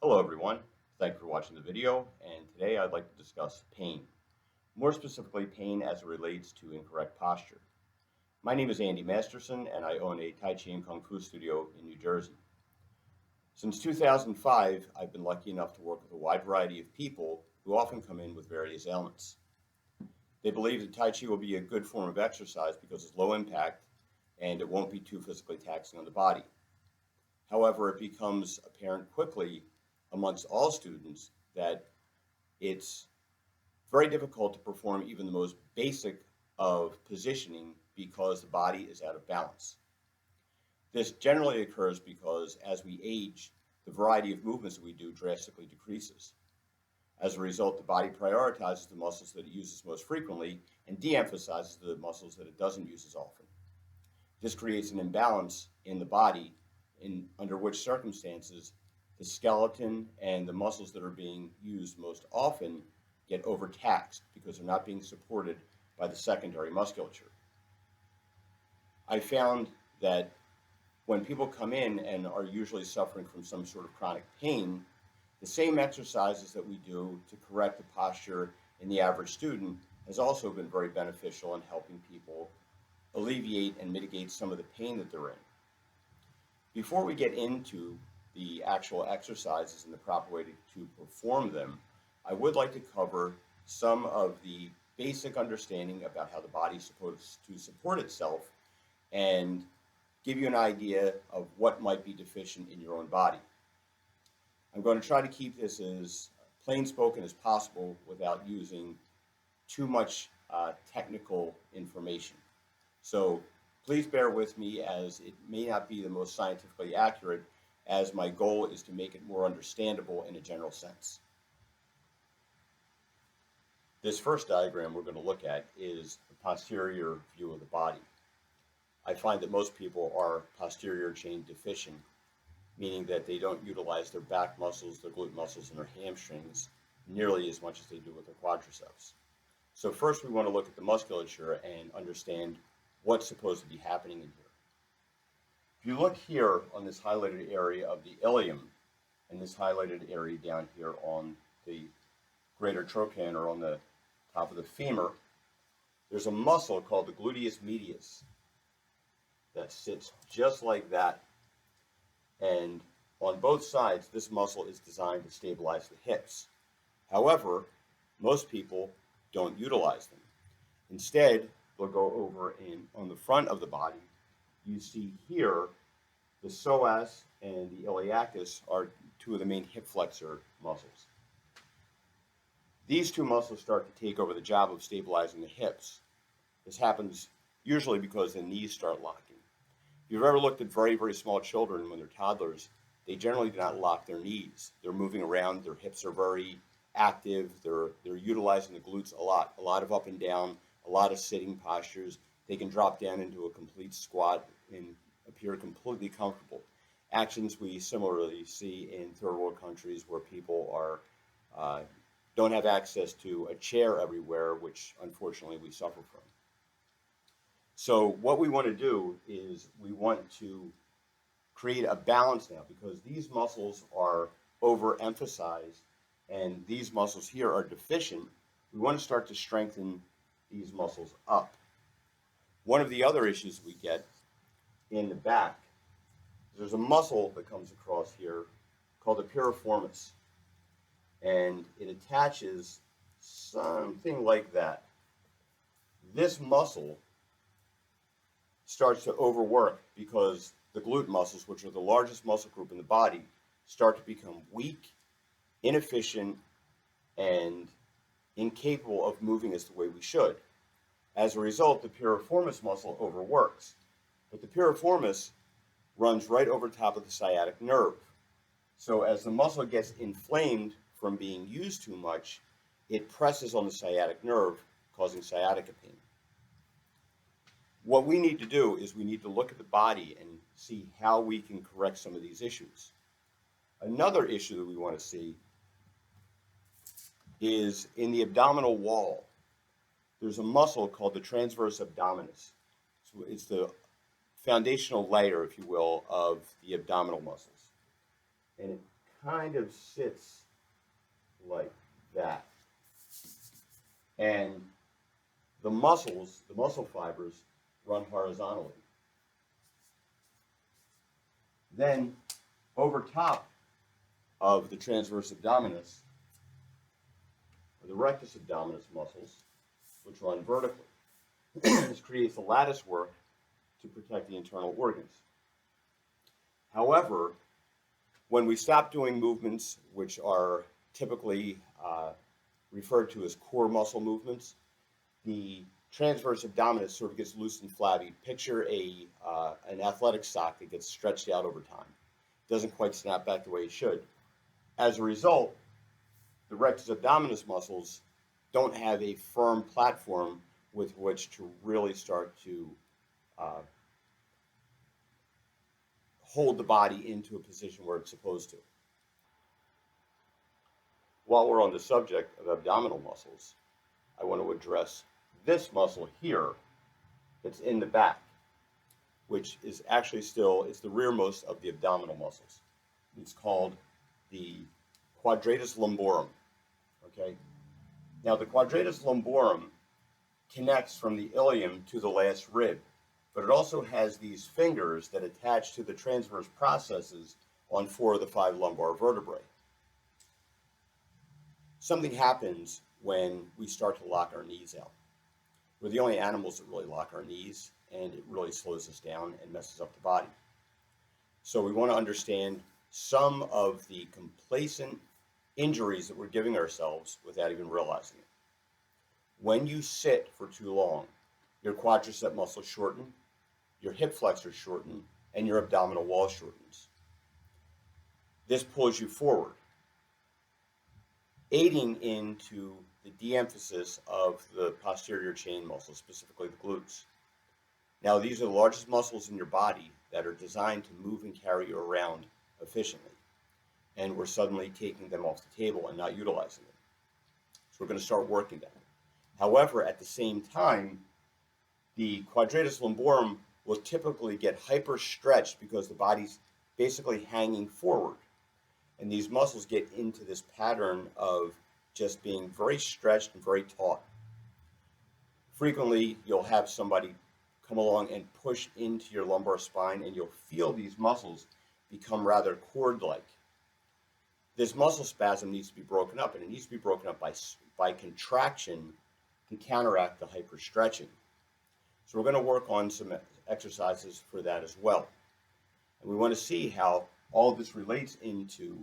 Hello everyone, thank you for watching the video, and today I'd like to discuss pain. More specifically, pain as it relates to incorrect posture. My name is Andy Masterson, and I own a Tai Chi and Kung Fu studio in New Jersey. Since 2005, I've been lucky enough to work with a wide variety of people who often come in with various ailments. They believe that Tai Chi will be a good form of exercise because it's low impact and it won't be too physically taxing on the body. However, it becomes apparent quickly amongst all students that it's very difficult to perform even the most basic of positioning because the body is out of balance. This generally occurs because as we age, the variety of movements that we do drastically decreases. As a result, the body prioritizes the muscles that it uses most frequently and de-emphasizes the muscles that it doesn't use as often. This creates an imbalance in the body under which circumstances the skeleton and the muscles that are being used most often get overtaxed because they're not being supported by the secondary musculature. I found that when people come in and are usually suffering from some sort of chronic pain, the same exercises that we do to correct the posture in the average student has also been very beneficial in helping people alleviate and mitigate some of the pain that they're in. Before we get into the actual exercises and the proper way to perform them, I would like to cover some of the basic understanding about how the body is supposed to support itself and give you an idea of what might be deficient in your own body. I'm going to try to keep this as plain spoken as possible without using too much technical information. So please bear with me, as it may not be the most scientifically accurate, as my goal is to make it more understandable in a general sense. This first diagram we're going to look at is the posterior view of the body. I find that most people are posterior chain deficient, meaning that they don't utilize their back muscles, their glute muscles, and their hamstrings nearly as much as they do with their quadriceps. So first we want to look at the musculature and understand what's supposed to be happening in here. If you look here on this highlighted area of the ilium and this highlighted area down here on the greater trochanter on the top of the femur, there's a muscle called the gluteus medius that sits just like that. And on both sides, this muscle is designed to stabilize the hips. However, most people don't utilize them. Instead, they'll go over on the front of the body. You see here, the psoas and the iliacus are two of the main hip flexor muscles. These two muscles start to take over the job of stabilizing the hips. This happens usually because the knees start locking. If you've ever looked at very, very small children when they're toddlers, they generally do not lock their knees. They're moving around, their hips are very active, they're utilizing the glutes a lot of up and down, a lot of sitting postures. They can drop down into a complete squat and appear completely comfortable. Actions we similarly see in third world countries where people don't have access to a chair everywhere, which unfortunately we suffer from. So what we want to do is we want to create a balance now, because these muscles are overemphasized and these muscles here are deficient. We want to start to strengthen these muscles up. One of the other issues we get in the back, there's a muscle that comes across here called the piriformis, and it attaches something like that. This muscle starts to overwork because the glute muscles, which are the largest muscle group in the body, start to become weak, inefficient, and incapable of moving as the way we should. As a result, the piriformis muscle overworks. But the piriformis runs right over top of the sciatic nerve. So as the muscle gets inflamed from being used too much, it presses on the sciatic nerve, causing sciatica pain. What we need to do is we need to look at the body and see how we can correct some of these issues. Another issue that we want to see is in the abdominal wall. There's a muscle called the transverse abdominis. So it's the foundational layer, if you will, of the abdominal muscles. And it kind of sits like that. And the muscle fibers, run horizontally. Then, over top of the transverse abdominis are the rectus abdominis muscles, which run vertically. This creates the lattice work to protect the internal organs. However, when we stop doing movements which are typically referred to as core muscle movements, the transverse abdominis sort of gets loose and flabby. Picture an athletic sock that gets stretched out over time. It doesn't quite snap back the way it should. As a result, the rectus abdominis muscles don't have a firm platform with which to really start to hold the body into a position where it's supposed to. While we're on the subject of abdominal muscles, I want to address this muscle here that's in the back, which is actually it's the rearmost of the abdominal muscles. It's called the quadratus lumborum. Okay? Now, the quadratus lumborum connects from the ilium to the last rib, but it also has these fingers that attach to the transverse processes on 4 of the 5 lumbar vertebrae. Something happens when we start to lock our knees out. We're the only animals that really lock our knees, and it really slows us down and messes up the body. So we want to understand some of the complacent injuries that we're giving ourselves without even realizing it. When you sit for too long, your quadricep muscles shorten, your hip flexors shorten, and your abdominal wall shortens. This pulls you forward, aiding into the de-emphasis of the posterior chain muscles, specifically the glutes. Now, these are the largest muscles in your body that are designed to move and carry you around efficiently. And we're suddenly taking them off the table and not utilizing them. So we're going to start working them. However, at the same time, the quadratus lumborum will typically get hyperstretched because the body's basically hanging forward. And these muscles get into this pattern of just being very stretched and very taut. Frequently, you'll have somebody come along and push into your lumbar spine, and you'll feel these muscles become rather cord-like. This muscle spasm needs to be broken up, and it needs to be broken up by contraction to counteract the hyperstretching. So we're going to work on some exercises for that as well. And we want to see how all of this relates into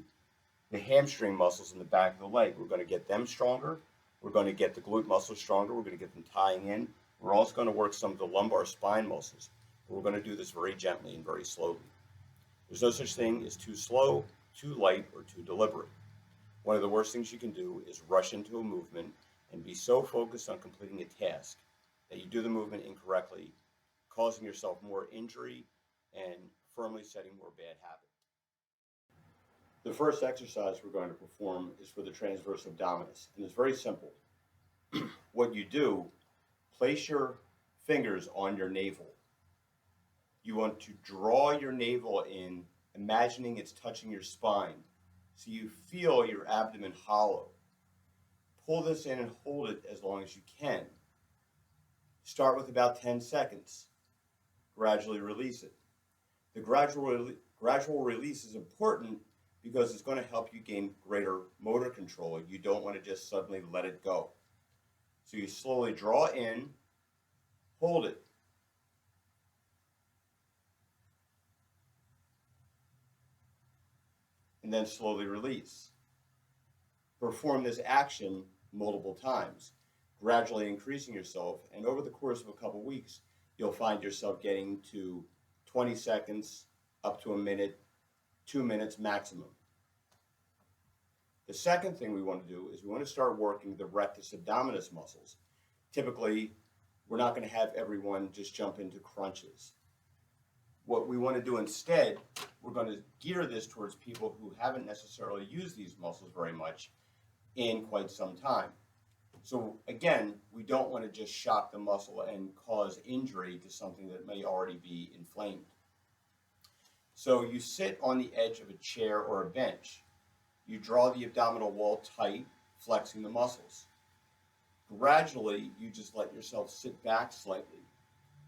the hamstring muscles in the back of the leg. We're going to get them stronger. We're going to get the glute muscles stronger. We're going to get them tying in. We're also going to work some of the lumbar spine muscles. We're going to do this very gently and very slowly. There's no such thing as too slow, too light, or too deliberate. One of the worst things you can do is rush into a movement and be so focused on completing a task that you do the movement incorrectly, causing yourself more injury and firmly setting more bad habits. The first exercise we're going to perform is for the transverse abdominis, and it's very simple. What you do, place your fingers on your navel. You want to draw your navel in, imagining it's touching your spine, so you feel your abdomen hollow. Pull this in and hold it as long as you can. Start with about 10 seconds. Gradually release it. The gradual release is important because it's going to help you gain greater motor control. You don't want to just suddenly let it go. So you slowly draw in, hold it. And then slowly release. Perform this action multiple times, gradually increasing yourself, and over the course of a couple weeks, you'll find yourself getting to 20 seconds, up to a minute, 2 minutes maximum. The second thing we want to do is we want to start working the rectus abdominis muscles. Typically, we're not going to have everyone just jump into crunches. What we want to do instead, we're going to gear this towards people who haven't necessarily used these muscles very much in quite some time. So again, we don't want to just shock the muscle and cause injury to something that may already be inflamed. So you sit on the edge of a chair or a bench. You draw the abdominal wall tight, flexing the muscles. Gradually, you just let yourself sit back slightly,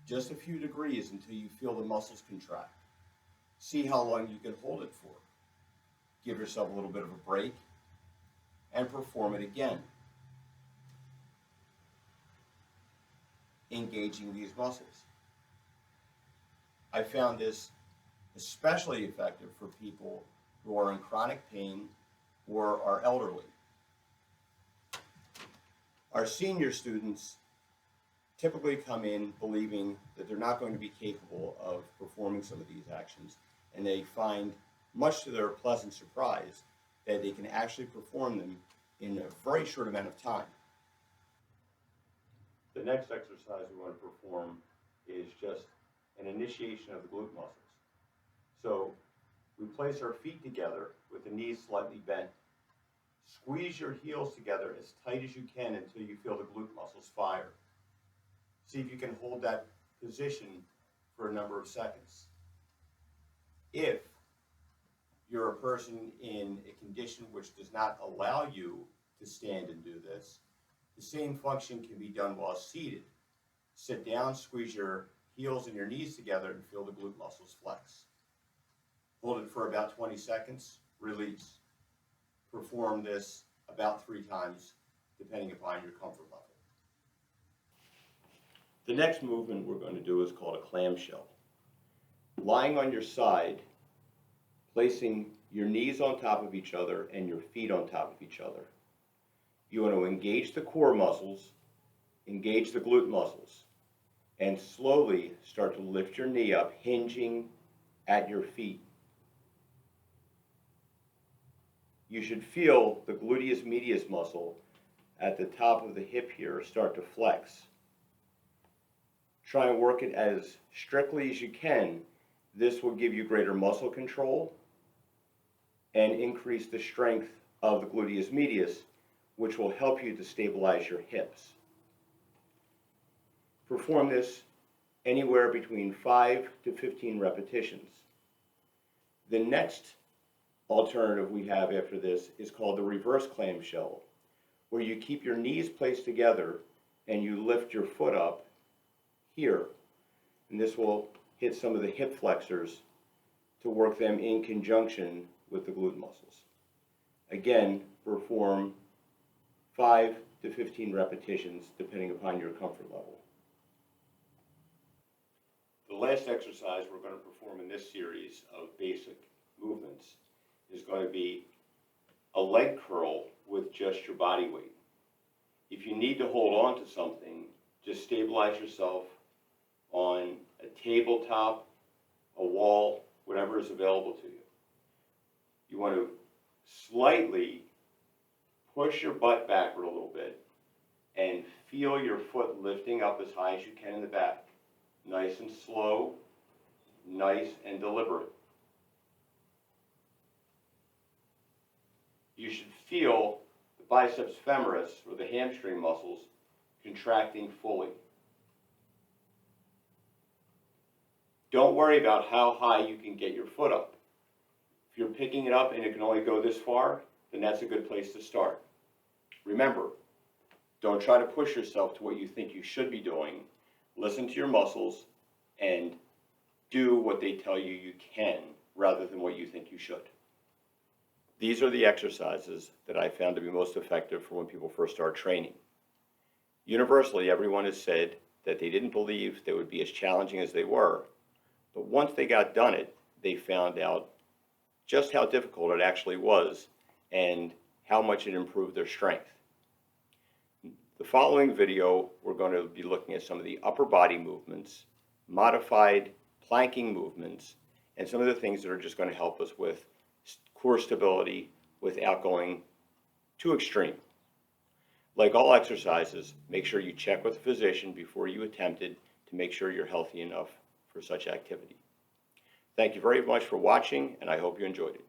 just a few degrees until you feel the muscles contract. See how long you can hold it for. Give yourself a little bit of a break and perform it again, engaging these muscles. I found this especially effective for people who are in chronic pain or are elderly. Our senior students typically come in believing that they're not going to be capable of performing some of these actions, and they find, much to their pleasant surprise, that they can actually perform them in a very short amount of time. The next exercise we want to perform is just an initiation of the glute muscles. So we place our feet together with the knees slightly bent. Squeeze your heels together as tight as you can until you feel the glute muscles fire. See if you can hold that position for a number of seconds. If you're a person in a condition which does not allow you to stand and do this, the same function can be done while seated. Sit down, squeeze your heels and your knees together and feel the glute muscles flex. Hold it for about 20 seconds, release. Perform this about 3 times, depending upon your comfort level. The next movement we're going to do is called a clamshell. Lying on your side, placing your knees on top of each other and your feet on top of each other. You want to engage the core muscles, engage the glute muscles, and slowly start to lift your knee up, hinging at your feet. You should feel the gluteus medius muscle at the top of the hip here start to flex. Try and work it as strictly as you can. This will give you greater muscle control and increase the strength of the gluteus medius, which will help you to stabilize your hips. Perform this anywhere between 5 to 15 repetitions. The next alternative we have after this is called the reverse clamshell, where you keep your knees placed together and you lift your foot up here. And this will hit some of the hip flexors to work them in conjunction with the glute muscles. Again, perform 5 to 15 repetitions depending upon your comfort level. The last exercise we're going to perform in this series of basic movements is going to be a leg curl with just your body weight. If you need to hold on to something, just stabilize yourself on a tabletop, a wall, whatever is available to you. You want to slightly push your butt backward a little bit and feel your foot lifting up as high as you can in the back. Nice and slow, nice and deliberate. You should feel the biceps femoris, or the hamstring muscles, contracting fully. Don't worry about how high you can get your foot up. If you're picking it up and it can only go this far, then that's a good place to start. Remember, don't try to push yourself to what you think you should be doing. Listen to your muscles and do what they tell you you can rather than what you think you should. These are the exercises that I found to be most effective for when people first start training. Universally, everyone has said that they didn't believe they would be as challenging as they were, but once they got done it, they found out just how difficult it actually was and how much it improved their strength. The following video, we're going to be looking at some of the upper body movements, modified planking movements, and some of the things that are just going to help us with core stability without going too extreme. Like all exercises, make sure you check with a physician before you attempt it to make sure you're healthy enough for such activity. Thank you very much for watching, and I hope you enjoyed it.